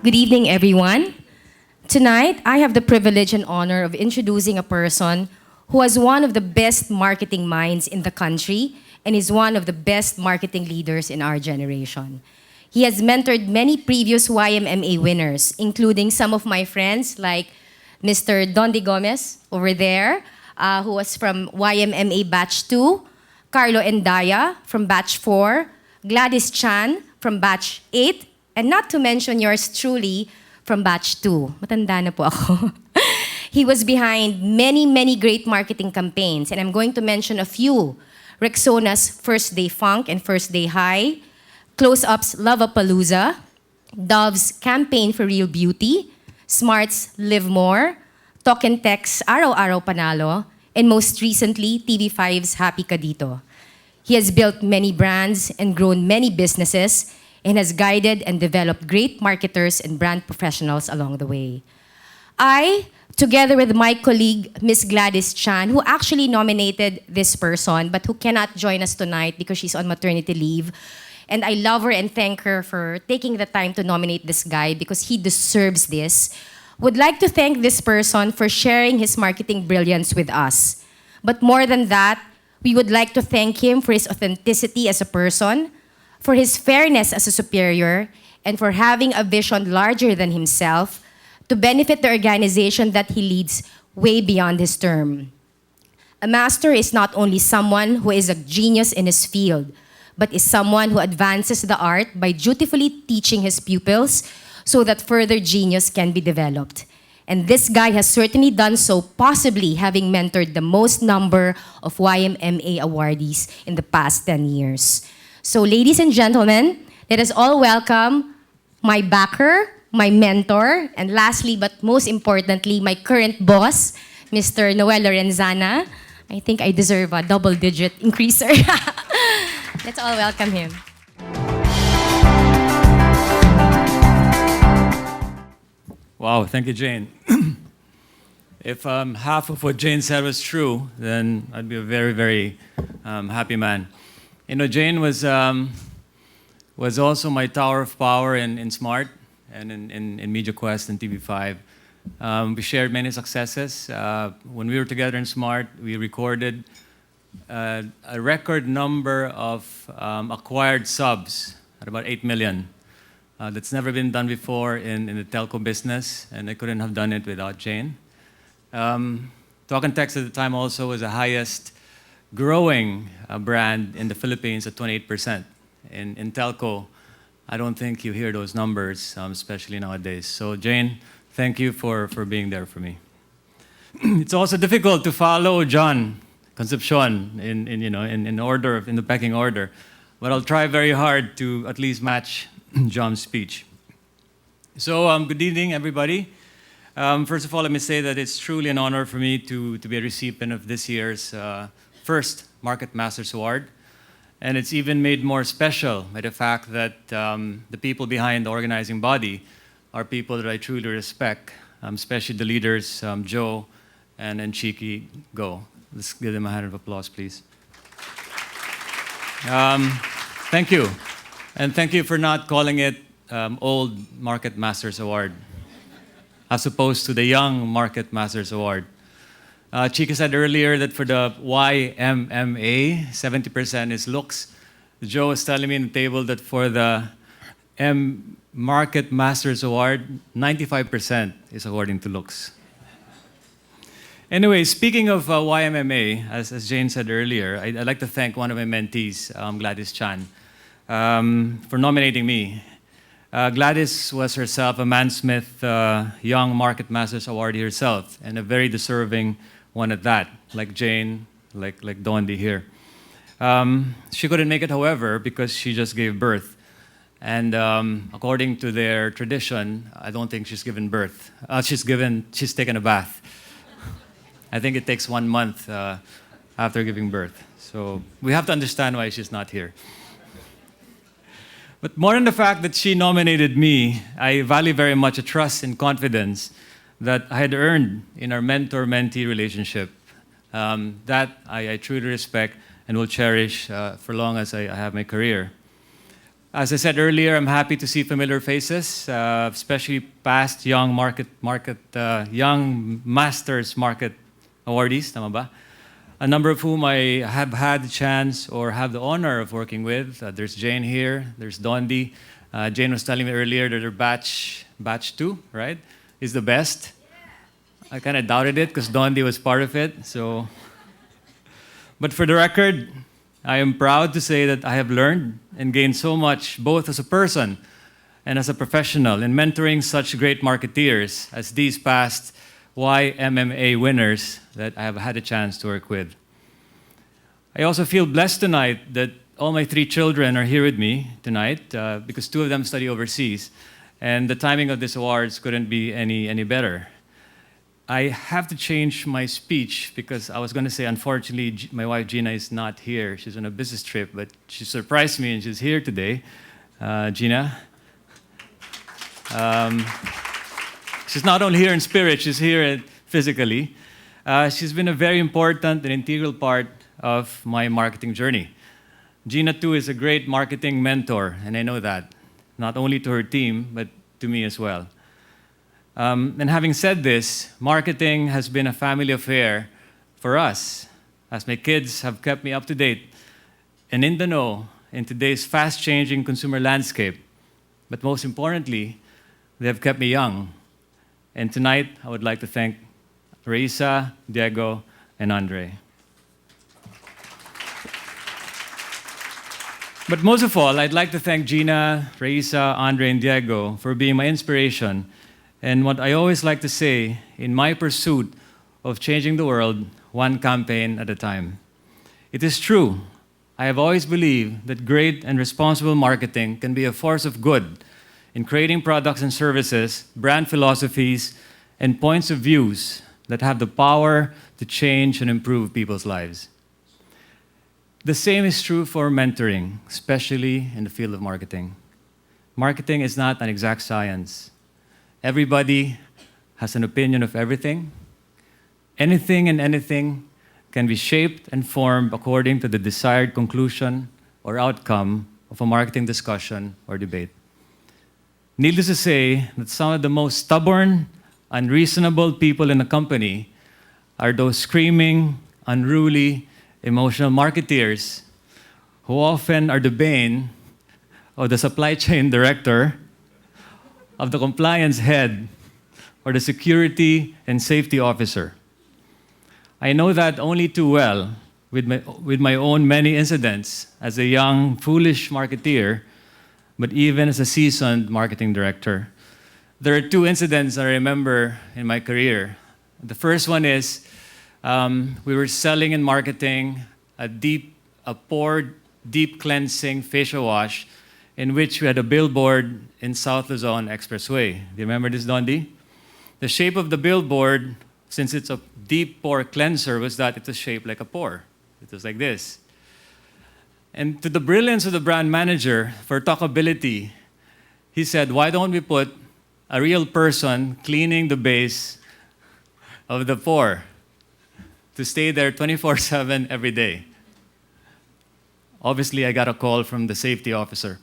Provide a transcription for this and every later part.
Good evening, everyone. Tonight, I have the privilege and honor of introducing a person who is one of the best marketing minds in the country and is one of the best marketing leaders in our generation. He has mentored many previous YMMA winners, including some of my friends like Mr. Dondi Gomez over there, who was from YMMA Batch 2, Carlo Endaya from Batch 4, Gladys Chan from Batch 8, and not to mention yours truly from Batch 2. Matanda na po ako. He was behind many, many great marketing campaigns, and I'm going to mention a few. Rexona's First Day Funk and First Day High, Close-Up's Love-A-Palooza, Dove's Campaign for Real Beauty, Smart's Live More, Talk and Tech's Araw-Araw Panalo, and most recently, TV5's Happy Ka Dito. He has built many brands and grown many businesses, and has guided and developed great marketers and brand professionals along the way. I, together with my colleague, Miss Gladys Chan, who actually nominated this person, but who cannot join us tonight because she's on maternity leave, and I love her and thank her for taking the time to nominate this guy because he deserves this, would like to thank this person for sharing his marketing brilliance with us. But more than that, we would like to thank him for his authenticity as a person, for his fairness as a superior, and for having a vision larger than himself to benefit the organization that he leads way beyond his term. A master is not only someone who is a genius in his field, but is someone who advances the art by dutifully teaching his pupils so that further genius can be developed. And this guy has certainly done so, possibly having mentored the most number of YMMA awardees in the past 10 years. So ladies and gentlemen, let us all welcome my backer, my mentor, and lastly but most importantly, my current boss, Mr. Noel Lorenzana. I think I deserve a double-digit increaser. Let's all welcome him. Wow, thank you, Jane. If half of what Jane said was true, then I'd be a very, very happy man. You know, Jane was also my tower of power in Smart and in MediaQuest and TV5. We shared many successes. When we were together in Smart, we recorded a record number of acquired subs at about 8 million. That's never been done before in the telco business, and I couldn't have done it without Jane. Talk and Text at the time also was the highest growing brand in the Philippines at 28%. In telco, I don't think you hear those numbers, especially nowadays. So Jane, thank you for being there for me. It's also difficult to follow John Concepcion in order, in the pecking order, but I'll try very hard to at least match John's speech. So good evening, everybody. First of all, let me say that it's truly an honor for me to be a recipient of this year's first Market Masters Award. And it's even made more special by the fact that the people behind the organizing body are people that I truly respect, especially the leaders, Joe and Chiki Go. Let's give them a hand of applause, please. Thank you. And thank you for not calling it Old Market Masters Award, as opposed to the Young Market Masters Award. Chika said earlier that for the YMMA, 70% is looks. Joe was telling me in the table that for the Market Masters Award, 95% is according to looks. Anyway, speaking of YMMA, as Jane said earlier, I'd like to thank one of my mentees, Gladys Chan, for nominating me. Gladys was herself a Mansmith Young Market Masters Awardee herself, and a very deserving one at that, like Jane, like Dondi here. She couldn't make it, however, because she just gave birth. And according to their tradition, I don't think she's given birth. She's taken a bath. I think it takes 1 month after giving birth. So we have to understand why she's not here. But more than the fact that she nominated me, I value very much a trust and confidence that I had earned in our mentor-mentee relationship. That I truly respect and will cherish for long as I have my career. As I said earlier, I'm happy to see familiar faces, especially past young young Masters Market awardees, tama ba? A number of whom I have had the chance or have the honor of working with. There's Jane here, there's Dondi. Jane was telling me earlier that her batch 2, right, is the best. Yeah. I kind of doubted it because Dondi was part of it. So, but for the record, I am proud to say that I have learned and gained so much, both as a person and as a professional, in mentoring such great marketeers as these past YMMA winners that I have had a chance to work with. I also feel blessed tonight that all my 3 children are here with me tonight because 2 of them study overseas, and the timing of this awards couldn't be any better. I have to change my speech because I was going to say, unfortunately, my wife Gina is not here. She's on a business trip, but she surprised me and she's here today. Gina. She's not only here in spirit, she's here physically. She's been a very important and integral part of my marketing journey. Gina, too, is a great marketing mentor, and I know that, not only to her team, but to me as well. And having said this, marketing has been a family affair for us, as my kids have kept me up to date and in the know in today's fast-changing consumer landscape. But most importantly, they have kept me young. And tonight, I would like to thank Raisa, Diego, and Andre. But most of all, I'd like to thank Gina, Raisa, Andre, and Diego for being my inspiration and what I always like to say in my pursuit of changing the world one campaign at a time. It is true, I have always believed that great and responsible marketing can be a force of good in creating products and services, brand philosophies, and points of views that have the power to change and improve people's lives. The same is true for mentoring, especially in the field of marketing. Marketing is not an exact science. Everybody has an opinion of everything. Anything and anything can be shaped and formed according to the desired conclusion or outcome of a marketing discussion or debate. Needless to say that some of the most stubborn, unreasonable people in a company are those screaming, unruly, emotional marketeers who often are the bane of the supply chain director, of the compliance head, or the security and safety officer. I know that only too well with my own many incidents as a young, foolish marketeer, but even as a seasoned marketing director. There are 2 incidents I remember in my career. The first one is we were selling and marketing a pore deep cleansing facial wash in which we had a billboard in South Luzon Expressway. Do you remember this, Dondi? The shape of the billboard, since it's a deep pore cleanser, was that it was shaped like a pore. It was like this. And to the brilliance of the brand manager for talkability, he said, why don't we put a real person cleaning the base of the pore to stay there 24/7 every day? Obviously, I got a call from the safety officer.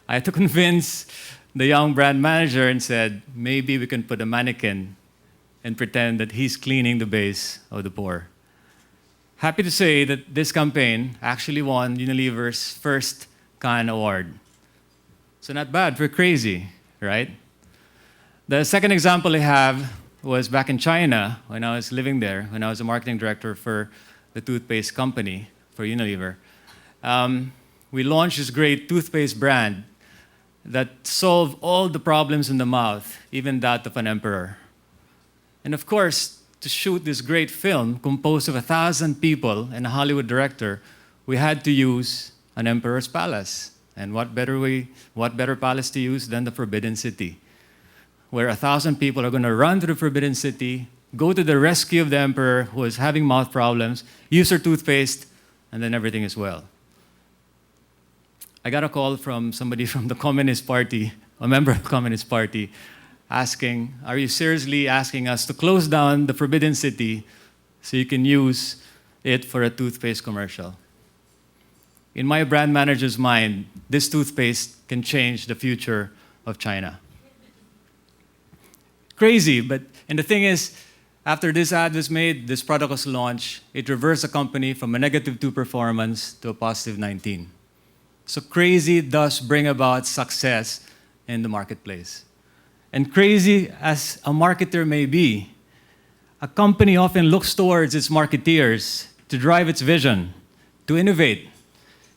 I had to convince the young brand manager and said, maybe we can put a mannequin and pretend that he's cleaning the base of the pore. Happy to say that this campaign actually won Unilever's first Cannes Award. So not bad for crazy, right? The second example I have was back in China when I was living there, when I was a marketing director for the toothpaste company for Unilever. We launched this great toothpaste brand that solved all the problems in the mouth, even that of an emperor. And of course, to shoot this great film composed of 1,000 people and a Hollywood director, we had to use an emperor's palace. And what better palace to use than the Forbidden City, where 1,000 people are going to run to the Forbidden City, go to the rescue of the emperor who is having mouth problems, use her toothpaste, and then everything is well. I got a call from somebody from the Communist Party, a member of the Communist Party, asking, are you seriously asking us to close down the Forbidden City so you can use it for a toothpaste commercial? in my brand manager's mind, this toothpaste can change the future of China. Crazy, and the thing is, after this ad was made, this product was launched, it reversed the company from a -2 performance to a +19. So crazy does bring about success in the marketplace. And crazy as a marketer may be, a company often looks towards its marketeers to drive its vision, to innovate,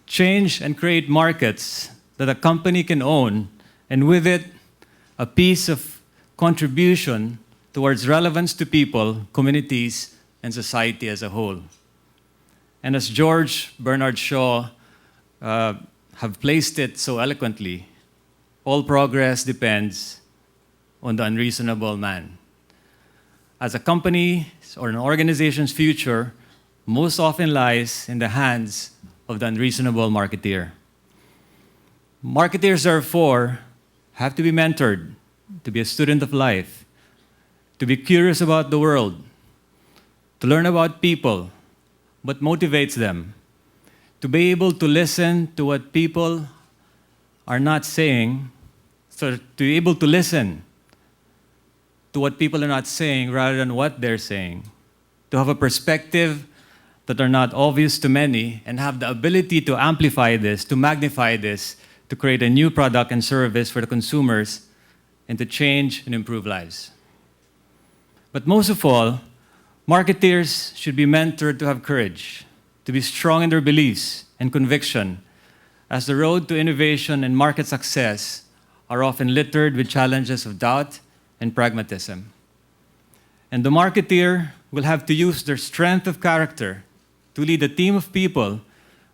change and create markets that a company can own, and with it, a piece of contribution towards relevance to people, communities, and society as a whole. And as George Bernard Shaw have placed it so eloquently, all progress depends on the unreasonable man. As a company's or an organization's future most often lies in the hands of the unreasonable marketeer. Marketeers, therefore, have to be mentored to be a student of life, to be curious about the world, to learn about people, what motivates them, to be able to listen to what people are not saying, so to be able to listen to what people are not saying rather than what they're saying, to have a perspective that are not obvious to many, and have the ability to amplify this, to magnify this, to create a new product and service for the consumers, and to change and improve lives. But most of all, marketeers should be mentored to have courage, to be strong in their beliefs and conviction, as the road to innovation and market success are often littered with challenges of doubt and pragmatism. And the marketeer will have to use their strength of character to lead a team of people,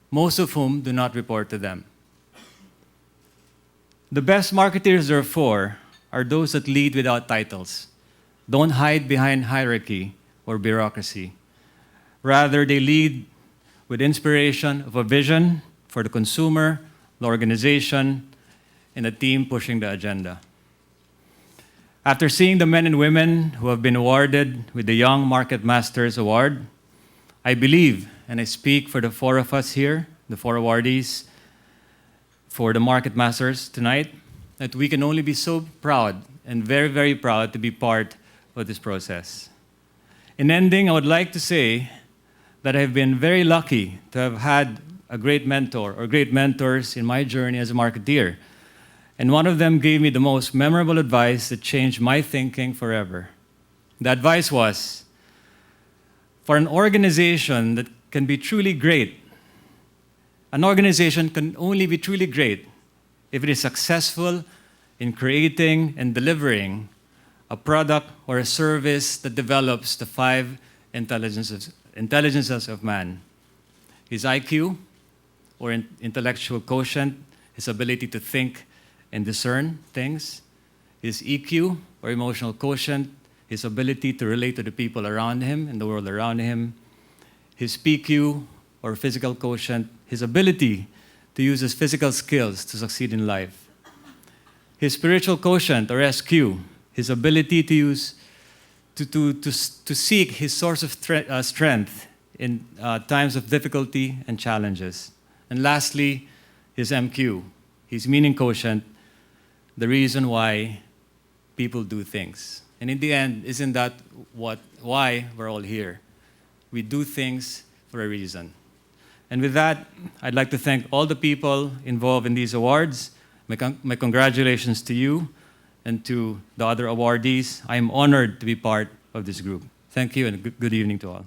most of whom do not report to them. The best marketeers, therefore, are those that lead without titles, don't hide behind hierarchy or bureaucracy. Rather, they lead with inspiration of a vision for the consumer, the organization, and a team pushing the agenda. After seeing the men and women who have been awarded with the Young Market Masters Award, I believe, and I speak for the four of us here, the four awardees for the Market Masters tonight, that we can only be so proud and very, very proud to be part of this process. In ending, I would like to say that I've been very lucky to have had a great mentor or great mentors in my journey as a marketeer. And one of them gave me the most memorable advice that changed my thinking forever. The advice was, for an organization that can be truly great, an organization can only be truly great if it is successful in creating and delivering a product or a service that develops the 5 intelligences of man: his IQ, or intellectual quotient, his ability to think and discern things; his EQ, or emotional quotient, his ability to relate to the people around him and the world around him; his PQ, or physical quotient, his ability to use his physical skills to succeed in life; his spiritual quotient, or SQ, his ability to use to seek his source of strength in times of difficulty and challenges; and lastly, his MQ, his meaning quotient, the reason why people do things. And in the end, isn't that why we're all here? We do things for a reason. And with that, I'd like to thank all the people involved in these awards. My congratulations to you and to the other awardees. I am honored to be part of this group. Thank you, and good evening to all.